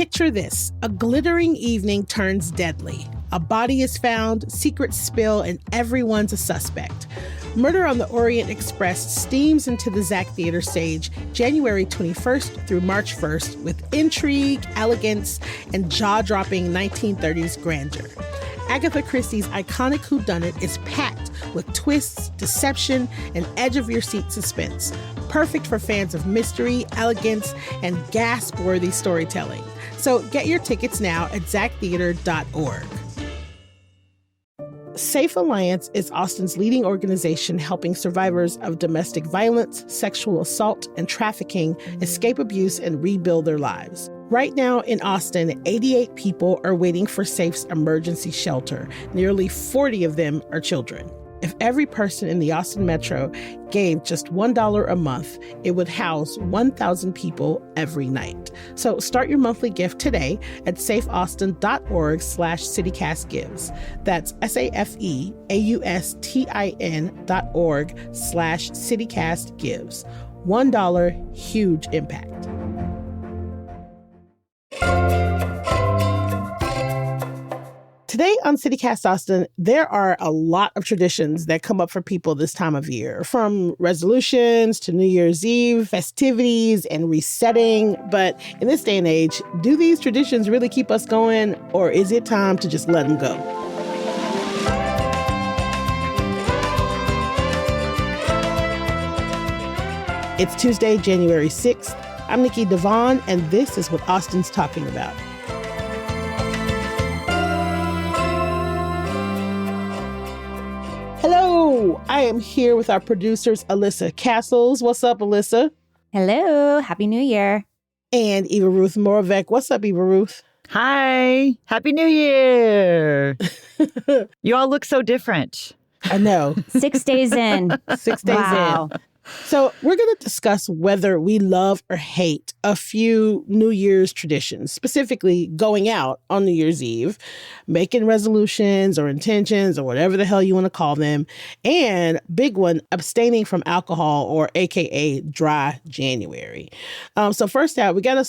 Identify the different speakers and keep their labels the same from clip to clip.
Speaker 1: Picture this. A glittering evening turns deadly. A body is found, secrets spill, and everyone's a suspect. Murder on the Orient Express steams into the Zach Theater stage January 21st through March 1st with intrigue, elegance, and jaw-dropping 1930s grandeur. Agatha Christie's iconic whodunit is packed with twists, deception, and edge-of-your-seat suspense. Perfect for fans of mystery, elegance, and gasp-worthy storytelling. So get your tickets now at zachtheater.org. Safe Alliance is Austin's leading organization helping survivors of domestic violence, sexual assault, and trafficking escape abuse and rebuild their lives. Right now in Austin, 88 people are waiting for Safe's emergency shelter. Nearly 40 of them are children. If every person in the Austin metro gave just $1 a month, it would house 1,000 people every night. So start your monthly gift today at safeaustin.org/citycastgives. That's SAFEAUSTIN.org/citycastgives. $1, huge impact. Today on CityCast Austin, there are a lot of traditions that come up for people this time of year, from resolutions to New Year's Eve, festivities, and resetting. But in this day and age, do these traditions really keep us going, or is it time to just let them go? It's Tuesday, January 6th. I'm Nikki Devon, and this is what Austin's talking about. Hello, I am here with our producers, Alyssa Castles. What's up, Alyssa?
Speaker 2: Hello, Happy New Year.
Speaker 1: And Eva Ruth Moravec. What's up, Eva Ruth?
Speaker 3: Hi, Happy New Year. You all look so different.
Speaker 1: I know.
Speaker 2: 6 days in.
Speaker 1: 6 days in. So we're going to discuss whether we love or hate a few New Year's traditions, specifically going out on New Year's Eve, making resolutions or intentions or whatever the hell you want to call them, and big one, abstaining from alcohol, or AKA dry January. So first out, we gotta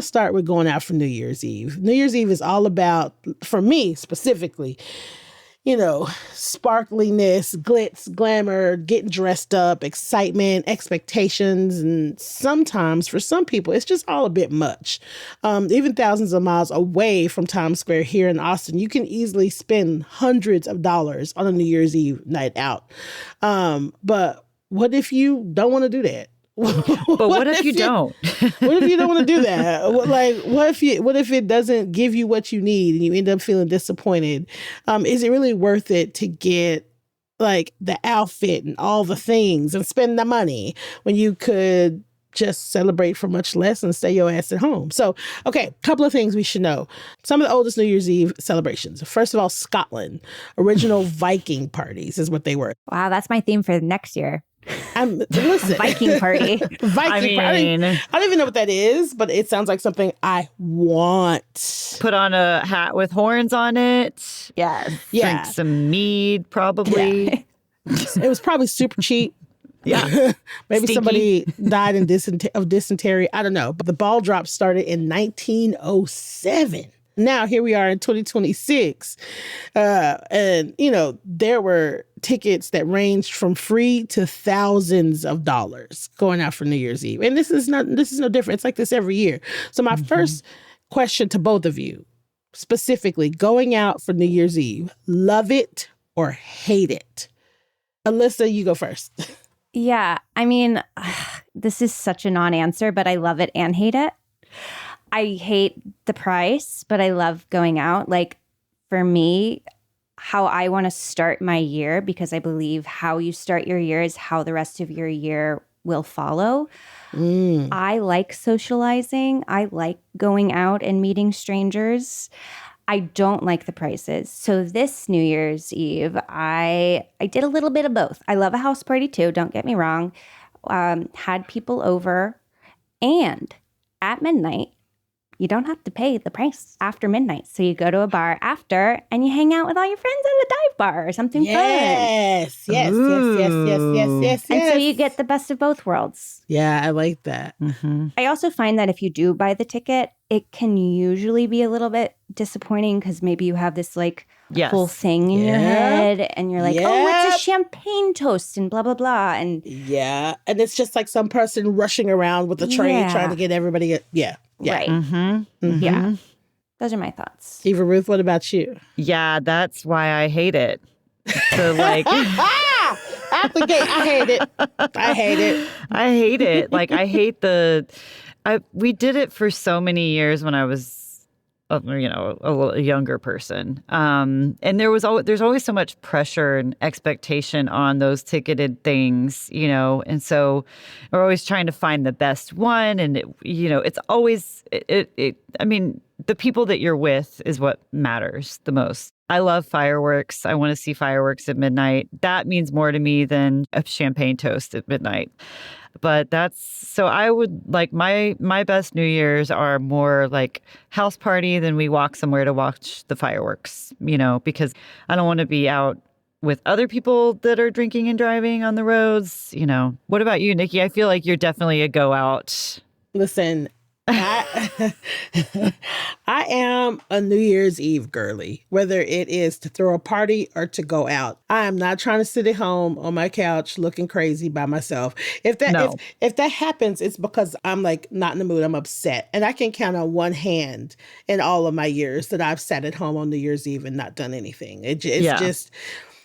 Speaker 1: start with going out for New Year's Eve. New Year's Eve is all about, for me specifically, sparkliness, glitz, glamour, getting dressed up, excitement, expectations, and sometimes for some people, it's just all a bit much. Even thousands of miles away from Times Square here in Austin, you can easily spend hundreds of dollars on a New Year's Eve night out. But what if you don't want to do that?
Speaker 3: But what if you don't?
Speaker 1: What if you don't want to do that? What if it doesn't give you what you need and you end up feeling disappointed? Is it really worth it to get the outfit and all the things and spend the money when you could just celebrate for much less and stay your ass at home? So, okay, a couple of things we should know. Some of the oldest New Year's Eve celebrations. First of all, Scotland. Original Viking parties is what they were.
Speaker 2: Wow, that's my theme for next year.
Speaker 1: Listen,
Speaker 2: Viking party.
Speaker 1: Party. I don't even know what that is, but it sounds like something I want.
Speaker 3: Put on a hat with horns on it.
Speaker 2: Yes.
Speaker 1: Yeah.
Speaker 3: Drink some mead, probably.
Speaker 1: Yeah. It was probably super cheap.
Speaker 3: Yeah.
Speaker 1: Maybe
Speaker 3: Stinky.
Speaker 1: somebody died of dysentery. I don't know. But the ball drop started in 1907. Now, here we are in 2026. And, there were tickets that ranged from free to thousands of dollars going out for New Year's Eve. And this is no different. It's like this every year. So my first question to both of you, specifically going out for New Year's Eve, love it or hate it? Alyssa, you go first.
Speaker 2: Yeah, this is such a non-answer, but I love it and hate it. I hate the price, but I love going out. For me, how I want to start my year, because I believe how you start your year is how the rest of your year will follow. I like socializing. I like going out and meeting strangers. I don't like the prices. So this New Year's Eve, I did a little bit of both. I love a house party too, don't get me wrong. Had people over, and at midnight, you don't have to pay the price after midnight. So you go to a bar after and you hang out with all your friends at a dive bar or something fun.
Speaker 1: Yes, yes, yes, yes, yes, yes, yes.
Speaker 2: And so you get the best of both worlds.
Speaker 1: Yeah, I like that.
Speaker 2: I also find that if you do buy the ticket, it can usually be a little bit disappointing because maybe you have this like whole thing in your head and you're like, oh, it's a champagne toast and blah, blah, blah. And
Speaker 1: and it's just like some person rushing around with a tray trying to get everybody.
Speaker 2: Right. Yeah. Those are my thoughts.
Speaker 1: Eva Ruth, what about you?
Speaker 3: Yeah, that's why I hate it. So like
Speaker 1: out the gate, I hate it. I hate it.
Speaker 3: I hate it. Like I hate we did it for so many years when I was a younger person. And there's always so much pressure and expectation on those ticketed things, and so we're always trying to find the best one. And it's always, I mean, the people that you're with is what matters the most. I love fireworks. I want to see fireworks at midnight. That means more to me than a champagne toast at midnight. But so I would like my best New Year's are more like house party than we walk somewhere to watch the fireworks, because I don't want to be out with other people that are drinking and driving on the roads. What about you, Nikki? I feel like you're definitely a go out.
Speaker 1: Listen, I am a New Year's Eve girly, whether it is to throw a party or to go out. I am not trying to sit at home on my couch looking crazy by myself. If that happens, it's because I'm like not in the mood. I'm upset. And I can count on one hand in all of my years that I've sat at home on New Year's Eve and not done anything. It's just...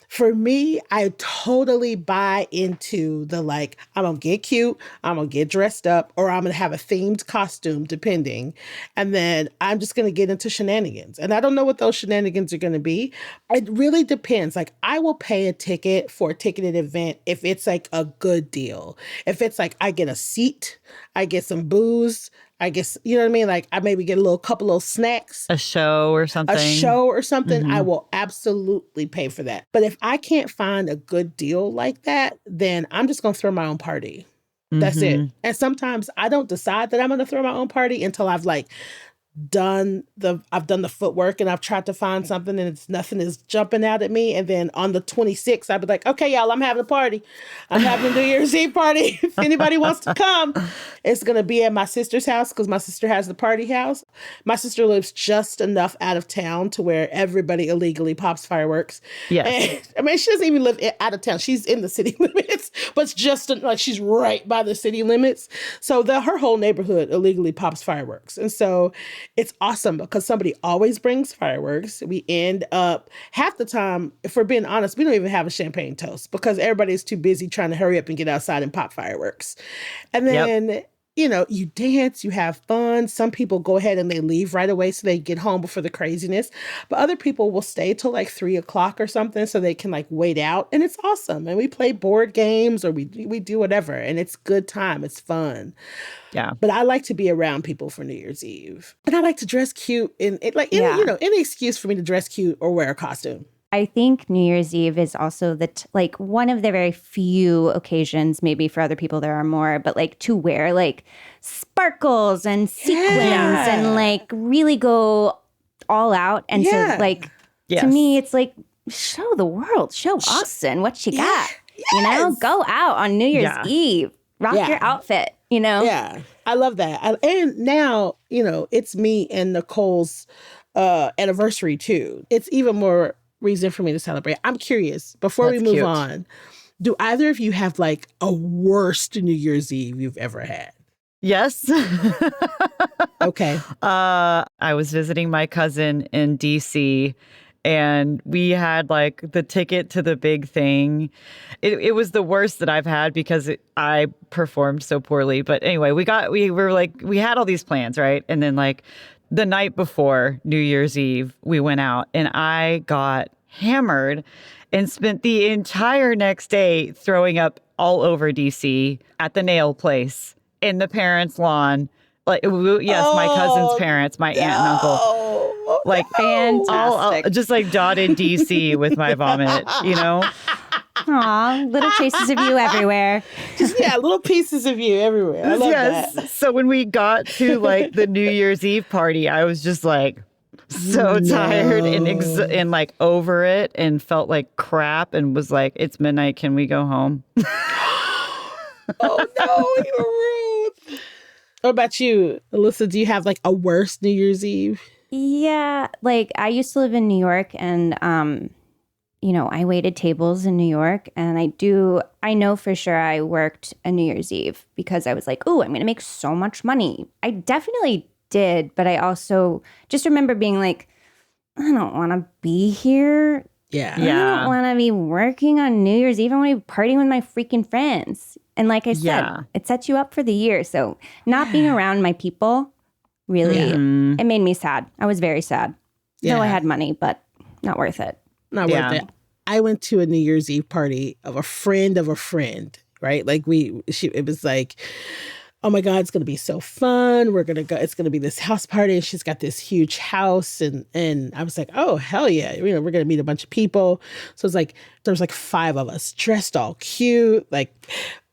Speaker 1: For me, I totally buy into the like, I'm going to get cute, I'm going to get dressed up, or I'm going to have a themed costume, depending. And then I'm just going to get into shenanigans. And I don't know what those shenanigans are going to be. It really depends. Like, I will pay a ticket for a ticketed event if it's like a good deal. If it's like I get a seat, I get some booze, I guess, you know what I mean? Like I maybe get a couple of snacks.
Speaker 3: A show or something.
Speaker 1: Mm-hmm. I will absolutely pay for that. But if I can't find a good deal like that, then I'm just going to throw my own party. That's it. And sometimes I don't decide that I'm going to throw my own party until I've like done the footwork and I've tried to find something and nothing is jumping out at me. And then on the 26th, I'd be like, okay, y'all, I'm having a party. I'm having a New Year's Eve party. If anybody wants to come, it's going to be at my sister's house because my sister has the party house. My sister lives just enough out of town to where everybody illegally pops fireworks.
Speaker 3: Yes.
Speaker 1: And, I mean, she doesn't even live out of town. She's in the city limits, but it's just like she's right by the city limits. So her whole neighborhood illegally pops fireworks. And so it's awesome because somebody always brings fireworks. We end up, half the time, if we're being honest, we don't even have a champagne toast because everybody's too busy trying to hurry up and get outside and pop fireworks. And then, you dance, you have fun. Some people go ahead and they leave right away so they get home before the craziness. But other people will stay till like 3:00 or something so they can like wait out. And it's awesome. And we play board games or we do whatever. And it's good time. It's fun.
Speaker 3: Yeah.
Speaker 1: But I like to be around people for New Year's Eve. And I like to dress cute and any excuse for me to dress cute or wear a costume.
Speaker 2: I think New Year's Eve is also one of the very few occasions, maybe for other people there are more, but like to wear like sparkles and sequins and like really go all out. And so like, to me, it's like, show the world, show Austin what you got, go out on New Year's Eve, rock your outfit,
Speaker 1: Yeah, I love that. And now, it's me and Nicole's anniversary too. It's even more reason for me to celebrate. I'm curious, before we move on, do either of you have like a worst New Year's Eve you've ever had?
Speaker 3: Yes.
Speaker 1: Okay.
Speaker 3: I was visiting my cousin in DC and we had like the ticket to the big thing. It was the worst that I've had because I performed so poorly. But anyway, we had all these plans, right? And then like the night before New Year's Eve, we went out and I got hammered and spent the entire next day throwing up all over DC at the nail place in the parents' lawn. Like, my cousin's parents, my aunt and uncle. Like,
Speaker 2: fantastic.
Speaker 3: Just like dotted DC with my vomit,
Speaker 2: Aw, little traces of you everywhere.
Speaker 1: Just, yeah, little pieces of you everywhere. I love that.
Speaker 3: So when we got to like the New Year's Eve party, I was just like so tired and like over it and felt like crap and was like, it's midnight. Can we go home?
Speaker 1: Oh no, you were rude. What about you, Alyssa? Do you have like a worse New Year's Eve?
Speaker 2: Yeah, like I used to live in New York and I waited tables in New York and I know for sure I worked a New Year's Eve because I was like, "Oh, I'm going to make so much money." I definitely did, but I also just remember being like, I don't want to be here.
Speaker 1: Yeah.
Speaker 2: I don't want to be working on New Year's Eve. I want to be partying with my freaking friends. And like I said, it sets you up for the year. So not being around my people, really, it made me sad. I was very sad.
Speaker 1: Yeah.
Speaker 2: Though I had money, but not worth it.
Speaker 1: Not worth it. I went to a New Year's Eve party of a friend, right? Like it was like, oh my God, it's going to be so fun. We're going to go, it's going to be this house party. And she's got this huge house. And I was like, oh, hell yeah. We're going to meet a bunch of people. So it's like, there was like 5 of us dressed all cute, like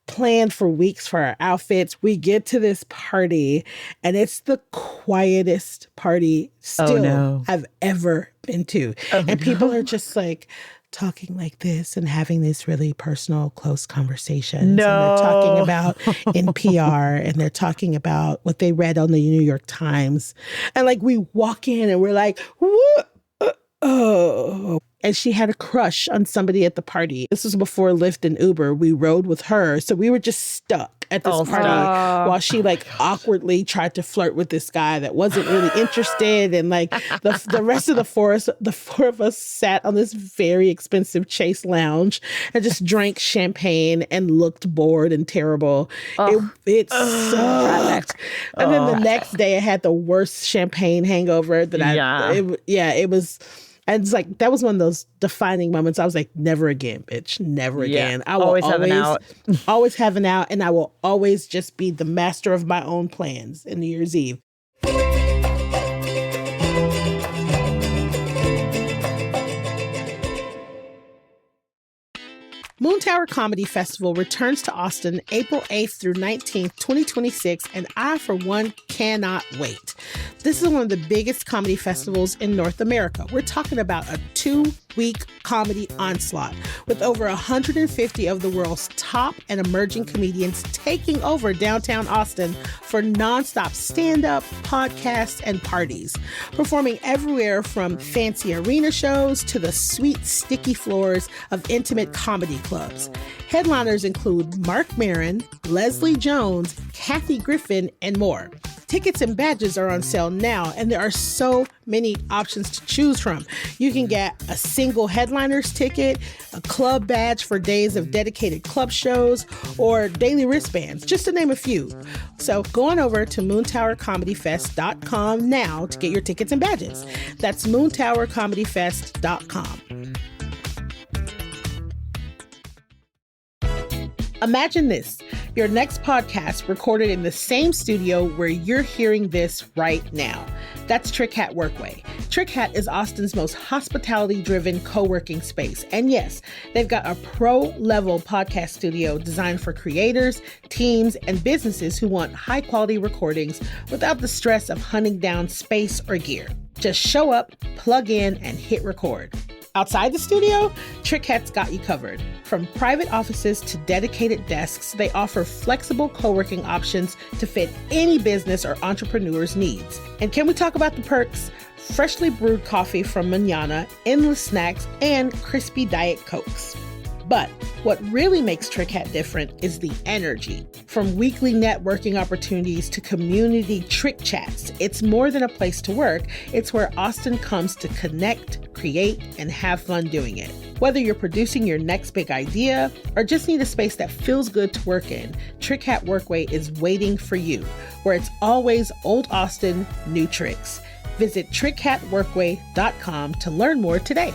Speaker 1: planned for weeks for our outfits. We get to this party and it's the quietest party still I've ever been to. And people are just like talking like this and having these really personal, close conversations. And they're talking about NPR and they're talking about what they read on the New York Times. And like we walk in and we're like, what? Oh. And she had a crush on somebody at the party. This was before Lyft and Uber. We rode with her. So we were just stuck at this party while she like awkwardly tried to flirt with this guy that wasn't really interested. And like the rest of the 4 of us sat on this very expensive Chase lounge and just drank champagne and looked bored and terrible. It sucked. And then the next day I had the worst champagne hangover that it was. And it's like, that was one of those defining moments. I was like, never again, bitch. Never again. I will always have an out. Always have an out. And I will always just be the master of my own plans in New Year's Eve. Moontower Comedy Festival returns to Austin April 8th through 19th, 2026, and I, for one, cannot wait. This is one of the biggest comedy festivals in North America. We're talking about a 2-week comedy onslaught with over 150 of the world's top and emerging comedians taking over downtown Austin for nonstop stand-up, podcasts, and parties, performing everywhere from fancy arena shows to the sweet, sticky floors of intimate comedy clubs. Headliners include Mark Maron, Leslie Jones, Kathy Griffin, and more. Tickets and badges are on sale now, and there are so many options to choose from. You can get a single headliner's ticket, a club badge for days of dedicated club shows, or daily wristbands, just to name a few. So go on over to moontowercomedyfest.com now to get your tickets and badges. That's moontowercomedyfest.com. Imagine this, your next podcast recorded in the same studio where you're hearing this right now. That's Trick Hat Workway. Trick Hat is Austin's most hospitality-driven co-working space. And yes, they've got a pro-level podcast studio designed for creators, teams, and businesses who want high-quality recordings without the stress of hunting down space or gear. Just show up, plug in, and hit record. Outside the studio, Trick Hat's got you covered. From private offices to dedicated desks, they offer flexible co-working options to fit any business or entrepreneur's needs. And can we talk about the perks? Freshly brewed coffee from Manana, endless snacks, and crispy Diet Cokes. But what really makes Trick Hat different is the energy. From weekly networking opportunities to community trick chats, it's more than a place to work. It's where Austin comes to connect, create, and have fun doing it. Whether you're producing your next big idea or just need a space that feels good to work in, Trick Hat Workway is waiting for you, where it's always old Austin, new tricks. Visit trickhatworkway.com to learn more today.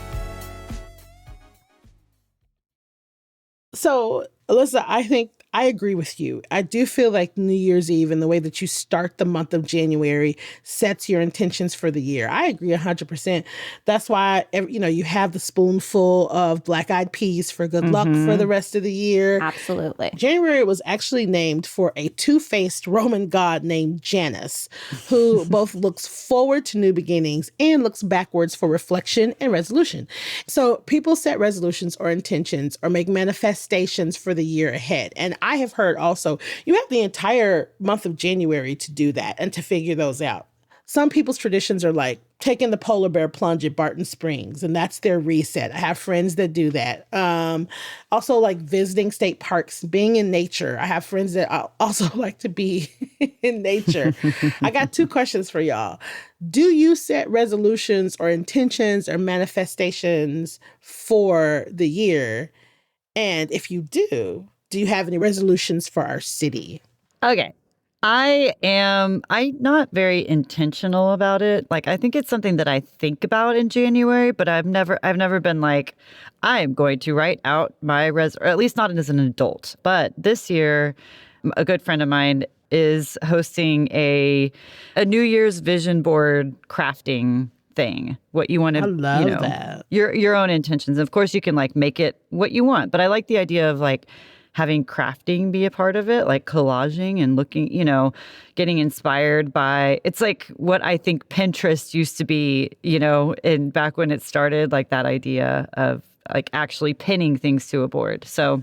Speaker 1: So Alyssa, I think I agree with you. I do feel like New Year's Eve and the way that you start the month of January sets your intentions for the year. I agree 100%. That's why, you have the spoonful of black-eyed peas for good luck for the rest of the year.
Speaker 2: Absolutely.
Speaker 1: January was actually named for a two-faced Roman god named Janus, who both looks forward to new beginnings and looks backwards for reflection and resolution. So people set resolutions or intentions or make manifestations for the year ahead. And I have heard also, you have the entire month of January to do that and to figure those out. Some people's traditions are like taking the polar bear plunge at Barton Springs, and that's their reset. I have friends that do that. Also, like visiting state parks, being in nature. I have friends that also like to be in nature. I got 2 questions for y'all. Do you set resolutions or intentions or manifestations for the year? And if you do you have any resolutions for our city?
Speaker 3: Okay. I'm not very intentional about it. Like, I think it's something that I think about in January, but I've never been like, I'm going to write out my or at least not as an adult. But this year, a good friend of mine is hosting a New Year's vision board crafting thing. What you want to,
Speaker 1: I love that.
Speaker 3: Your own intentions. Of course, you can like make it what you want, but I like the idea of like having crafting be a part of it, like collaging and looking, getting inspired by, it's like what I think Pinterest used to be, and back when it started, like that idea of like actually pinning things to a board. So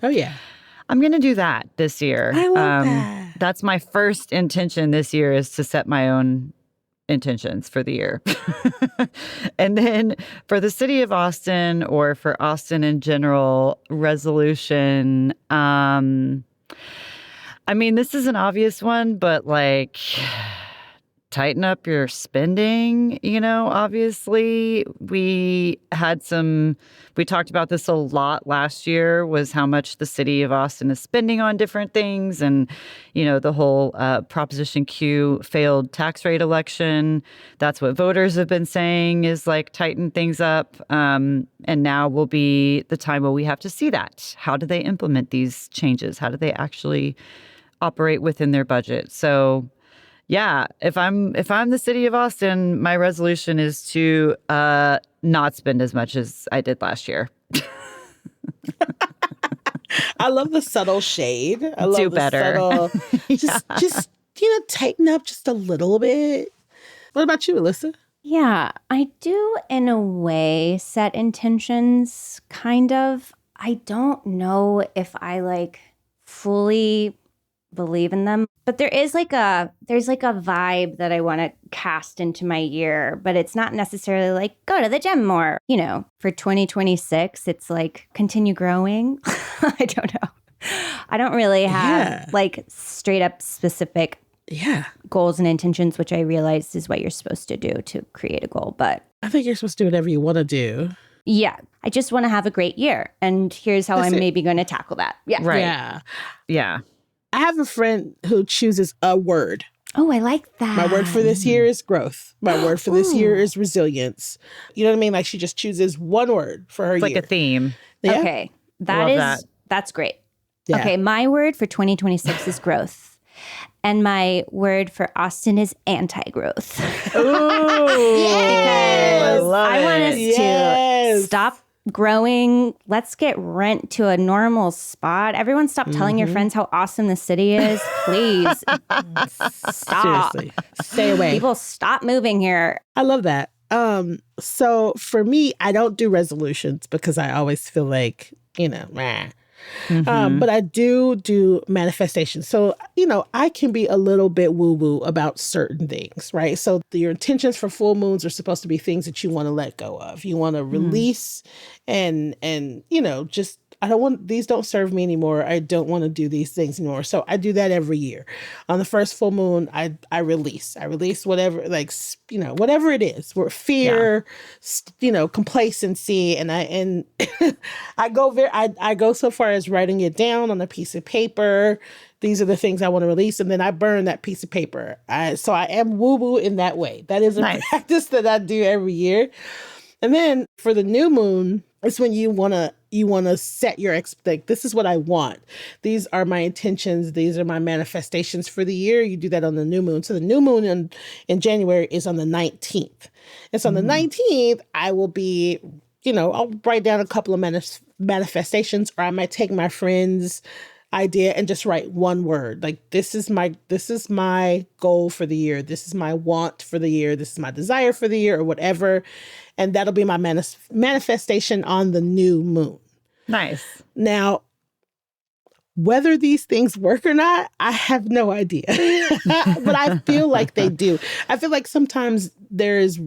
Speaker 3: I'm going to do that this year.
Speaker 1: I love that.
Speaker 3: That's my first intention this year, is to set my own intentions for the year. And then for the city of Austin, or for Austin in general, resolution, this is an obvious one, but like tighten up your spending, obviously. We talked about this a lot last year, was how much the city of Austin is spending on different things. And, the whole Proposition Q failed tax rate election. That's what voters have been saying, is like tighten things up. And now will be the time where we have to see that. How do they implement these changes? How do they actually operate within their budget? So yeah, if I'm the city of Austin, my resolution is to not spend as much as I did last year.
Speaker 1: I love the subtle shade. I love
Speaker 3: Do
Speaker 1: the
Speaker 3: better.
Speaker 1: subtle. Just tighten up just a little bit. What about you, Alyssa?
Speaker 2: Yeah, I do in a way set intentions, kind of. I don't know if I like fully believe in them, but there's like a vibe that I want to cast into my year, but it's not necessarily like go to the gym more. For 2026, it's like continue growing. I don't know. I don't really have like straight up specific goals and intentions, which I realize is what you're supposed to do to create a goal. But
Speaker 1: I think you're supposed to do whatever you want to do.
Speaker 2: Yeah. I just want to have a great year. And here's how I'm maybe going to tackle that. Yeah.
Speaker 3: Right. Yeah.
Speaker 1: I have a friend who chooses a word.
Speaker 2: Oh, I like that.
Speaker 1: My word for this year is growth. My word for this year is resilience. You know what I mean? Like she just chooses one word for her year.
Speaker 3: It's like a theme.
Speaker 1: Yeah.
Speaker 2: Okay. That's great.
Speaker 1: Yeah.
Speaker 2: Okay. My word for 2026 is growth. And my word for Austin is anti-growth.
Speaker 3: Ooh.
Speaker 1: Yes.
Speaker 2: I want us to stop growing. Let's get rent to a normal spot. Everyone stop telling your friends how awesome the city is. Please. Stop.
Speaker 1: Seriously. Stay away.
Speaker 2: People stop moving here.
Speaker 1: I love that. So for me, I don't do resolutions because I always feel like, meh. But I do manifestation. So, I can be a little bit woo-woo about certain things, right? So your intentions for full moons are supposed to be things that you want to let go of. You want to release and just, these don't serve me anymore. I don't want to do these things anymore. So I do that every year. On the first full moon, I release whatever, whatever it is, fear, complacency. And I go so far as writing it down on a piece of paper. These are the things I want to release. And then I burn that piece of paper. So I am woo-woo in that way. That is a practice that I do every year. And then for the new moon, it's when you want to you want to set your like, this is what I want. These are my intentions. These are my manifestations for the year. You do that on the new moon. So the new moon in January is on the 19th. And so on the 19th, I will be, I'll write down a couple of manifestations, or I might take my friend's idea and just write one word. Like, this is my goal for the year. This is my want for the year. This is my desire for the year, or whatever. And that'll be my manifestation on the new moon.
Speaker 3: Nice.
Speaker 1: Now, whether these things work or not, I have no idea. But I feel like they do. I feel like sometimes there's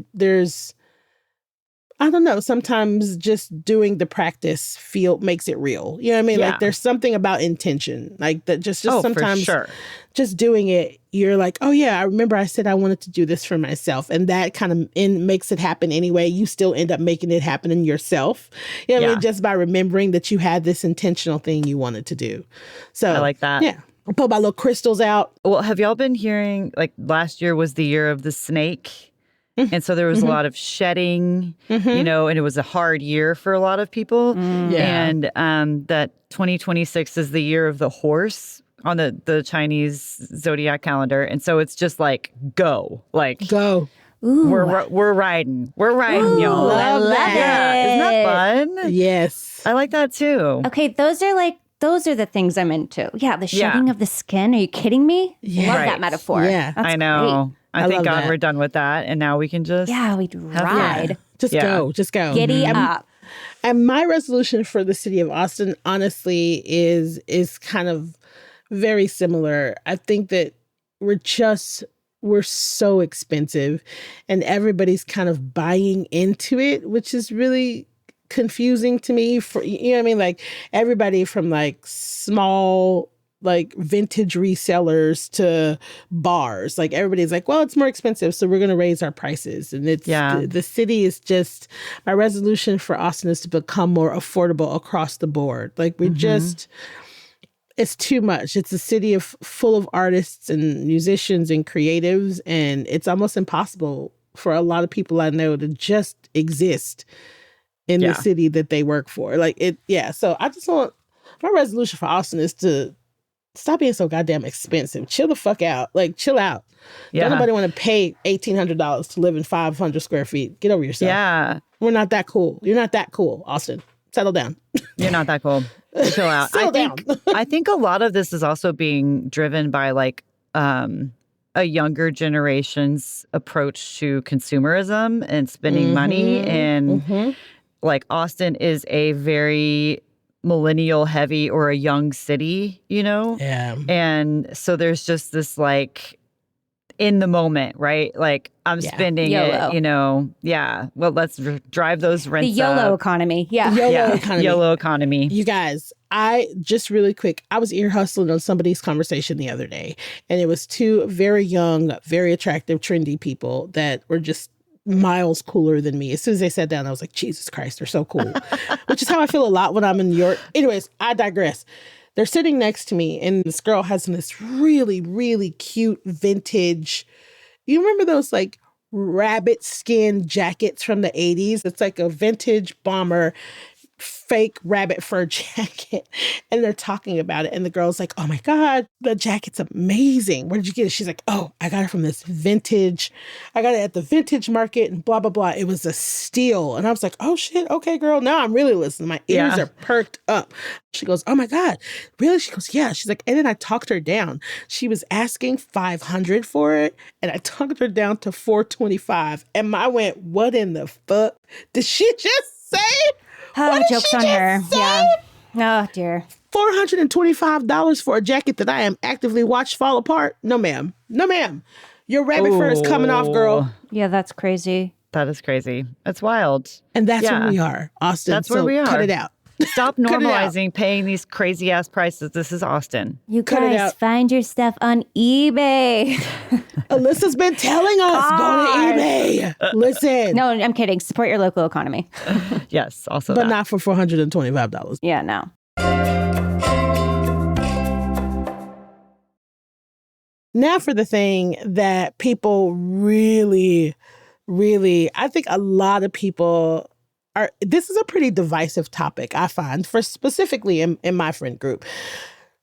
Speaker 1: I don't know, sometimes just doing the practice makes it real. You know what I mean?
Speaker 3: Yeah.
Speaker 1: Like, there's something about intention. Like, that just sometimes
Speaker 3: for sure.
Speaker 1: Just doing it, you're like, oh yeah, I remember I said I wanted to do this for myself. And that kind of makes it happen anyway. You still end up making it happen in yourself. You know what I mean? Just by remembering that you had this intentional thing you wanted to do. So
Speaker 3: I like that.
Speaker 1: Yeah. I pull my little crystals out.
Speaker 3: Well, have y'all been hearing, like, last year was the year of the snake? And so there was a lot of shedding, and it was a hard year for a lot of people.
Speaker 1: Yeah.
Speaker 3: And that 2026 is the year of the horse on the Chinese zodiac calendar. And so it's just like, go. Like,
Speaker 1: Go.
Speaker 2: Ooh.
Speaker 3: we're riding. We're riding, y'all.
Speaker 2: I love
Speaker 3: Yeah.
Speaker 2: it.
Speaker 3: Isn't that fun?
Speaker 1: Yes.
Speaker 3: I like that too.
Speaker 2: Okay, those are the things I'm into. Yeah, the shedding of the skin. Are you kidding me?
Speaker 1: Yeah.
Speaker 2: Love
Speaker 3: Right.
Speaker 2: that metaphor.
Speaker 1: Yeah.
Speaker 2: That's
Speaker 3: I know.
Speaker 2: great.
Speaker 3: I
Speaker 1: I
Speaker 3: thank
Speaker 1: love
Speaker 3: God
Speaker 1: that.
Speaker 3: we're done with that. And now we can just.
Speaker 2: Yeah, we'd ride.
Speaker 1: Just
Speaker 3: Yeah.
Speaker 1: go. Just go.
Speaker 2: Giddy up.
Speaker 1: And my resolution for the city of Austin, honestly, is kind of very similar. I think that we're so expensive, and everybody's kind of buying into it, which is really confusing to me. For, you know what I mean? Like, everybody from like small, like, vintage resellers to bars, like, everybody's like, well, it's more expensive, so we're going to raise our prices. And it's the city is just, my resolution for Austin is to become more affordable across the board. Like, we just, it's too much. It's a city full of artists and musicians and creatives, and it's almost impossible for a lot of people I know to just exist in the city that they work for. Like, it, so I just want, my resolution for Austin is to stop being so goddamn expensive. Chill the fuck out. Like, chill out.
Speaker 3: Yeah.
Speaker 1: Don't nobody want to pay $1,800 to live in 500 square feet. Get over yourself.
Speaker 3: Yeah.
Speaker 1: We're not that cool. You're not that cool, Austin. Settle down.
Speaker 3: You're not that cool. Chill out. I think a lot of this is also being driven by, like, a younger generation's approach to consumerism and spending money. And like, Austin is a very millennial heavy, or a young city,
Speaker 1: Yeah.
Speaker 3: And so there's just this, like, in the moment, right? Like, I'm spending
Speaker 2: YOLO.
Speaker 3: it, well, let's drive those rents
Speaker 2: The YOLO
Speaker 3: up.
Speaker 2: economy. Yeah.
Speaker 1: YOLO economy.
Speaker 3: YOLO economy.
Speaker 1: You guys, I just really quick, I was ear hustling on somebody's conversation the other day, and it was two very young, very attractive, trendy people that were just miles cooler than me. As soon as they sat down, I was like, Jesus Christ, they're so cool. Which is how I feel a lot when I'm in New York. Anyways, I digress. They're sitting next to me, and this girl has this really, really cute vintage. You remember those, like, rabbit skin jackets from the 80s? It's like a vintage bomber, fake rabbit fur jacket. And they're talking about it. And the girl's like, oh my God, the jacket's amazing. Where did you get it? She's like, oh, I got it from this vintage. I got it at the vintage market and blah, blah, blah. It was a steal. And I was like, oh shit. Okay, girl. Now I'm really listening. My ears are perked up. She goes, oh my God, really? She goes, yeah. She's like, and then I talked her down. She was asking $500 for it. And I talked her down to $425. And I went, what in the fuck did she just say?
Speaker 2: Oh, joke's on her. Yeah. Oh, dear.
Speaker 1: $425 for a jacket that I am actively watched fall apart? No, ma'am. No, ma'am. Your rabbit fur is coming off, girl.
Speaker 2: Yeah, that's crazy.
Speaker 3: That is crazy. That's wild.
Speaker 1: And that's where we are, Austin.
Speaker 3: That's where we are.
Speaker 1: Cut it out.
Speaker 3: Stop normalizing paying these crazy ass prices. This is Austin.
Speaker 2: You
Speaker 1: Cut it
Speaker 2: guys
Speaker 1: out.
Speaker 2: find your stuff on eBay.
Speaker 1: Alyssa's been telling us, go to eBay. Listen.
Speaker 2: No, I'm kidding. Support your local economy.
Speaker 3: Yes, also
Speaker 1: But
Speaker 3: that.
Speaker 1: not for $425.
Speaker 2: Yeah, no.
Speaker 1: Now for the thing that people really, really, I think a lot of people this is a pretty divisive topic, I find, for specifically in my friend group.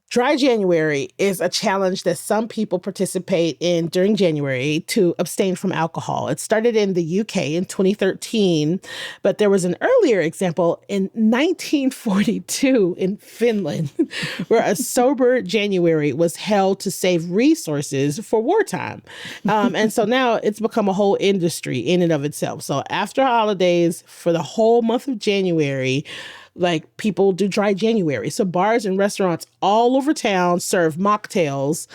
Speaker 1: Dry January is a challenge that some people participate in during January to abstain from alcohol. It started in the UK in 2013, but there was an earlier example in 1942 in Finland where a sober January was held to save resources for wartime. And so now it's become a whole industry in and of itself. So after holidays, for the whole month of January, like people do dry January. So bars and restaurants all over town serve mocktails.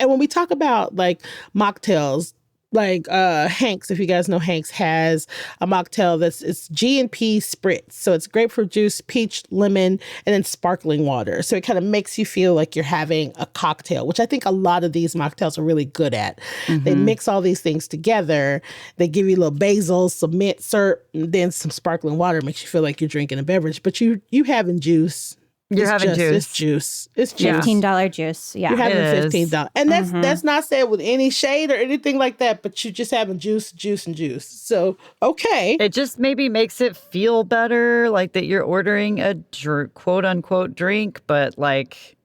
Speaker 1: And when we talk about like mocktails, like Hank's, if you guys know, Hank's has a mocktail it's G&P spritz. So it's grapefruit juice, peach, lemon, and then sparkling water. So it kind of makes you feel like you're having a cocktail, which I think a lot of these mocktails are really good at. Mm-hmm. They mix all these things together. They give you a little basil, some mint, syrup, and then some sparkling water. Makes you feel like you're drinking a beverage, but you having juice.
Speaker 3: You're having juice.
Speaker 1: It's juice. It's juice.
Speaker 2: $15 juice. Yeah.
Speaker 1: You're having $15. And that's not said with any shade or anything like that, but you're just having juice. So, okay.
Speaker 3: It just maybe makes it feel better, like that you're ordering a quote unquote drink, but like.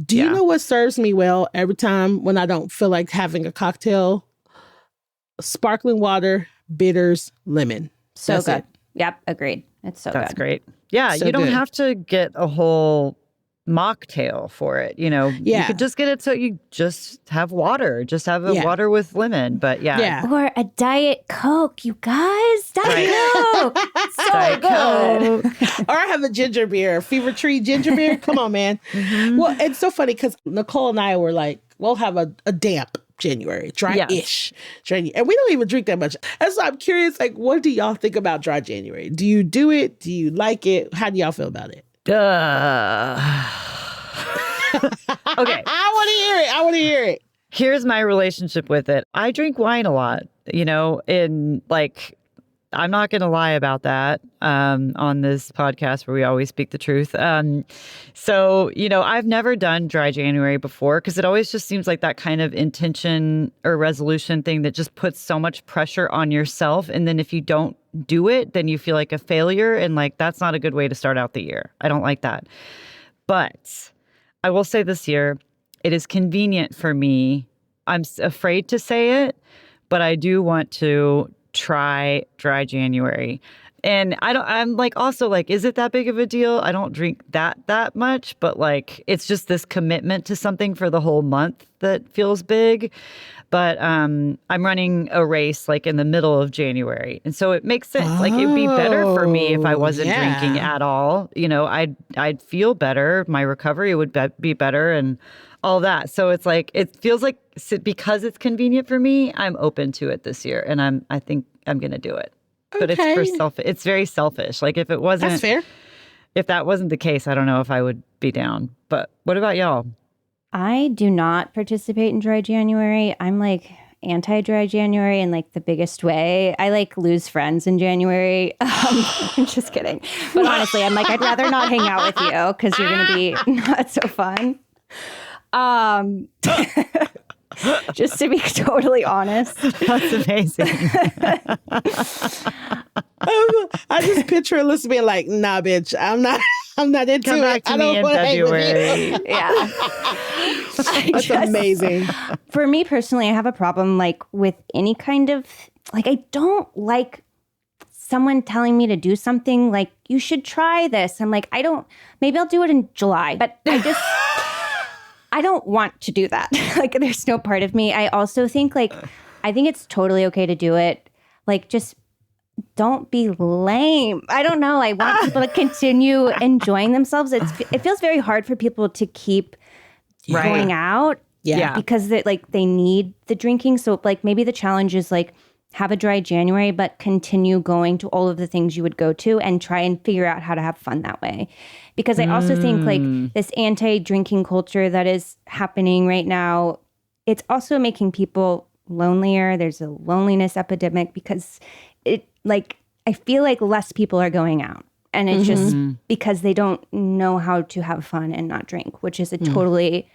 Speaker 1: Do you know what serves me well every time when I don't feel like having a cocktail? Sparkling water, bitters, lemon.
Speaker 2: So that's good. It. Yep. Agreed. It's so good.
Speaker 3: That's great. Yeah,
Speaker 1: so
Speaker 3: you don't
Speaker 1: good.
Speaker 3: have to get a whole mocktail for it. You know, you could just get it so you just have water. Just have water with lemon. But
Speaker 2: or a Diet Coke, you guys. Diet Coke. So Diet good.
Speaker 1: Coke. Or I have a ginger beer, Fever Tree ginger beer. Come on, man. Mm-hmm. Well, it's so funny because Nicole and I were like, we'll have a damp January, dry-ish January. And we don't even drink that much. And so I'm curious, like, what do y'all think about dry January? Do you do it? Do you like it? How do y'all feel about it?
Speaker 3: Okay.
Speaker 1: I want to hear it.
Speaker 3: Here's my relationship with it. I drink wine a lot, you know, in like, I'm not going to lie about that on this podcast where we always speak the truth. So, you know, I've never done dry January before because it always just seems like that kind of intention or resolution thing that just puts so much pressure on yourself. And then if you don't do it, then you feel like a failure. And like, that's not a good way to start out the year. I don't like that. But I will say this year, it is convenient for me. I'm afraid to say it, but I do want to try dry January. And I'm like, also like, is it that big of a deal? I don't drink that much, but like, it's just this commitment to something for the whole month that feels big. But I'm running a race like in the middle of January. And so it makes sense. Like it'd be better for me if I wasn't drinking at all. You know, I'd feel better. My recovery would be better and all that. So it's like, it feels like because it's convenient for me, I'm open to it this year. And I think I'm going to do it.
Speaker 1: Okay.
Speaker 3: But it's very selfish. Like if it wasn't,
Speaker 1: that's fair.
Speaker 3: If that wasn't the case, I don't know if I would be down. But what about y'all?
Speaker 2: I do not participate in dry January. I'm like anti-dry January in like the biggest way. I like lose friends in January. I'm just kidding. But honestly, I'm like, I'd rather not hang out with you because you're going to be not so fun. Just to be totally honest.
Speaker 3: That's amazing.
Speaker 1: I just picture Alyssa being like, nah, bitch, I'm not into
Speaker 3: Come back
Speaker 1: it.
Speaker 3: to me in February.
Speaker 2: Yeah.
Speaker 1: That's amazing.
Speaker 2: For me personally, I have a problem like with any kind of, like, I don't like someone telling me to do something like, you should try this. I'm like, maybe I'll do it in July, but I don't want to do that. Like, there's no part of me. I also think I think it's totally okay to do it. Like, just don't be lame. I don't know. I want people to continue enjoying themselves. It feels very hard for people to keep going out.
Speaker 1: Yeah.
Speaker 2: Because they need the drinking. So like maybe the challenge is like have a dry January, but continue going to all of the things you would go to and try and figure out how to have fun that way. Because I also think like this anti-drinking culture that is happening right now, it's also making people lonelier. There's a loneliness epidemic because I feel like less people are going out. And it's just because they don't know how to have fun and not drink, which is a totally,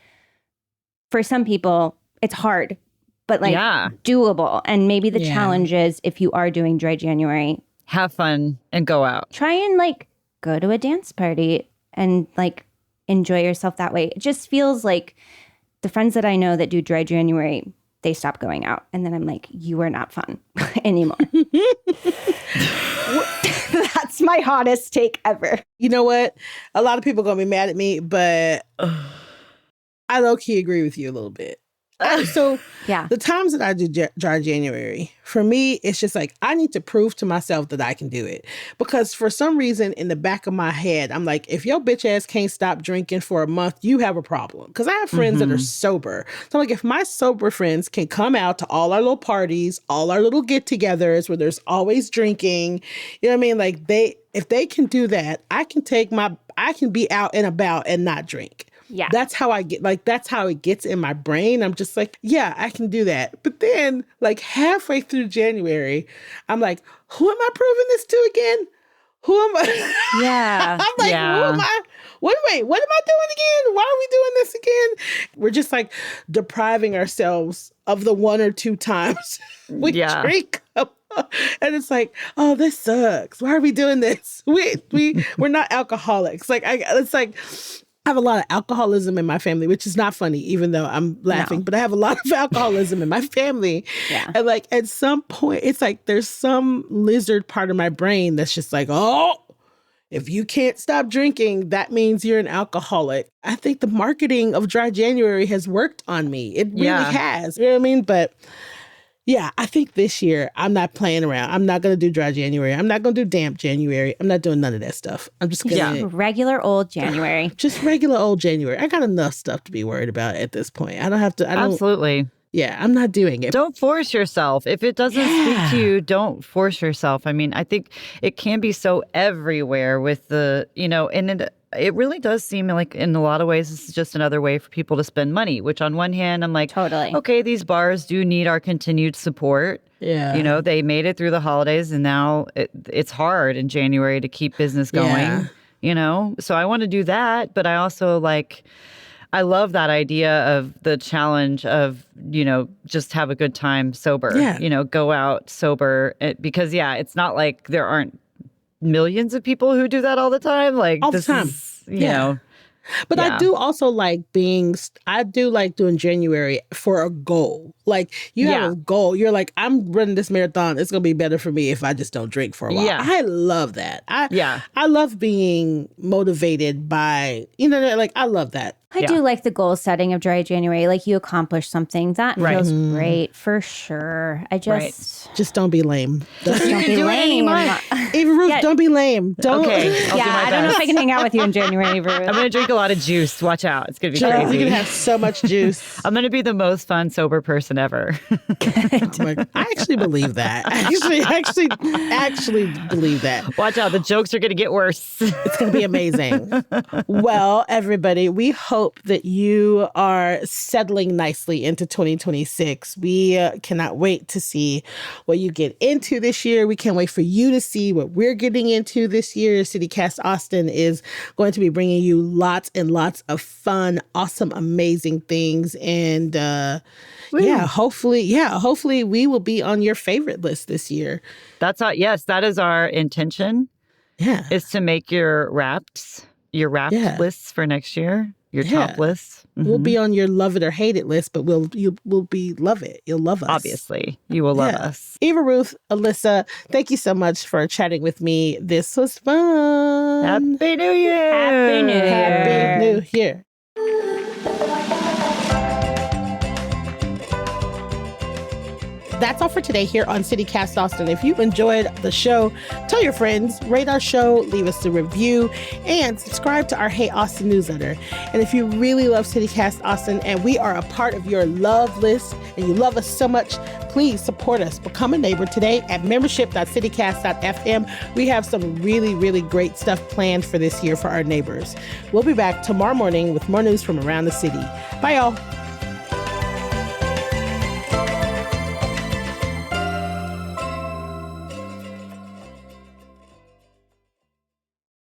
Speaker 2: for some people, it's hard, but doable. And maybe the challenge is if you are doing dry January,
Speaker 3: have fun, and go out.
Speaker 2: Try and like go to a dance party and like enjoy yourself that way. It just feels like the friends that I know that do dry January, they stop going out. And then I'm like, you are not fun anymore. That's my hottest take ever.
Speaker 1: You know what? A lot of people are going to be mad at me, but I low-key agree with you a little bit. So
Speaker 2: Yeah.
Speaker 1: the times that I do dry January, for me, it's just like, I need to prove to myself that I can do it. Because for some reason in the back of my head, I'm like, if your bitch ass can't stop drinking for a month, you have a problem. Because I have friends that are sober. So I'm like, if my sober friends can come out to all our little parties, all our little get-togethers where there's always drinking, you know what I mean? Like if they can do that, I can be out and about and not drink.
Speaker 2: Yeah.
Speaker 1: That's how that's how it gets in my brain. I'm just like, yeah, I can do that. But then like halfway through January, I'm like, who am I proving this to again? Who am I?
Speaker 2: Yeah.
Speaker 1: I'm like, who am I? Wait, what am I doing again? Why are we doing this again? We're just like depriving ourselves of the one or two times we drink. And it's like, oh, this sucks. Why are we doing this? We're not alcoholics. Like it's like, I have a lot of alcoholism in my family, which is not funny, even though I'm laughing, but I have a lot of alcoholism in my family.
Speaker 2: Yeah.
Speaker 1: And like at some point, it's like there's some lizard part of my brain that's just like, oh, if you can't stop drinking, that means you're an alcoholic. I think the marketing of Dry January has worked on me. It really has. You know what I mean? But yeah, I think this year I'm not playing around. I'm not going to do dry January. I'm not going to do damp January. I'm not doing none of that stuff. I'm just going to...
Speaker 2: Regular old January.
Speaker 1: Just regular old January. I got enough stuff to be worried about at this point. I don't have to...
Speaker 3: Absolutely.
Speaker 1: Yeah, I'm not doing it.
Speaker 3: Don't force yourself. If it doesn't speak to you, don't force yourself. I mean, I think it can be so everywhere with the, and it really does seem like in a lot of ways, this is just another way for people to spend money, which on one hand, I'm like,
Speaker 2: totally.
Speaker 3: Okay, these bars do need our continued support.
Speaker 1: Yeah.
Speaker 3: They made it through the holidays and now it's hard in January to keep business going, So I want to do that. But I also I love that idea of the challenge of, just have a good time sober, go out sober because, it's not like there aren't millions of people who do that all the time. Like
Speaker 1: all the time.
Speaker 3: You know.
Speaker 1: But I do also like doing January for a goal. Like you have a goal. You're like, I'm running this marathon. It's going to be better for me if I just don't drink for a while.
Speaker 3: Yeah.
Speaker 1: I love that. I love being motivated by, I love that.
Speaker 2: I do like the goal setting of Dry January. Like you accomplish something. That feels great for sure. I
Speaker 1: just don't be lame.
Speaker 2: Don't be lame.
Speaker 1: Eva Ruth, don't be lame. Don't.
Speaker 3: Okay.
Speaker 2: I don't know if I can hang out with you in January, Eva Ruth.
Speaker 3: I'm going to drink a lot of juice. Watch out. It's going to be crazy.
Speaker 1: You're going to have so much juice.
Speaker 3: I'm going to be the most fun, sober person ever.
Speaker 1: I actually believe that. I actually believe that.
Speaker 3: Watch out. The jokes are going to get worse.
Speaker 1: It's going to be amazing. Well, everybody, we hope that you are settling nicely into 2026. We cannot wait to see what you get into this year. We can't wait for you to see what we're getting into this year. CityCast Austin is going to be bringing you lots and lots of fun, awesome, amazing things. And hopefully we will be on your favorite list this year.
Speaker 3: That is our intention.
Speaker 1: Yeah.
Speaker 3: Is to make your wrapped lists for next year. Your top lists. Mm-hmm.
Speaker 1: We'll be on your love it or hate it list, but we'll be love it. You'll love us.
Speaker 3: Obviously, you will love us.
Speaker 1: Eva Ruth, Alyssa, thank you so much for chatting with me. This was fun.
Speaker 3: Happy New Year.
Speaker 2: Happy New Year.
Speaker 1: Happy New Year. That's all for today here on CityCast Austin. If you enjoyed the show, tell your friends, rate our show, leave us a review, and subscribe to our Hey Austin newsletter. And if you really love CityCast Austin and we are a part of your love list and you love us so much, please support us. Become a neighbor today at membership.citycast.fm. We have some really, really great stuff planned for this year for our neighbors. We'll be back tomorrow morning with more news from around the city. Bye, y'all.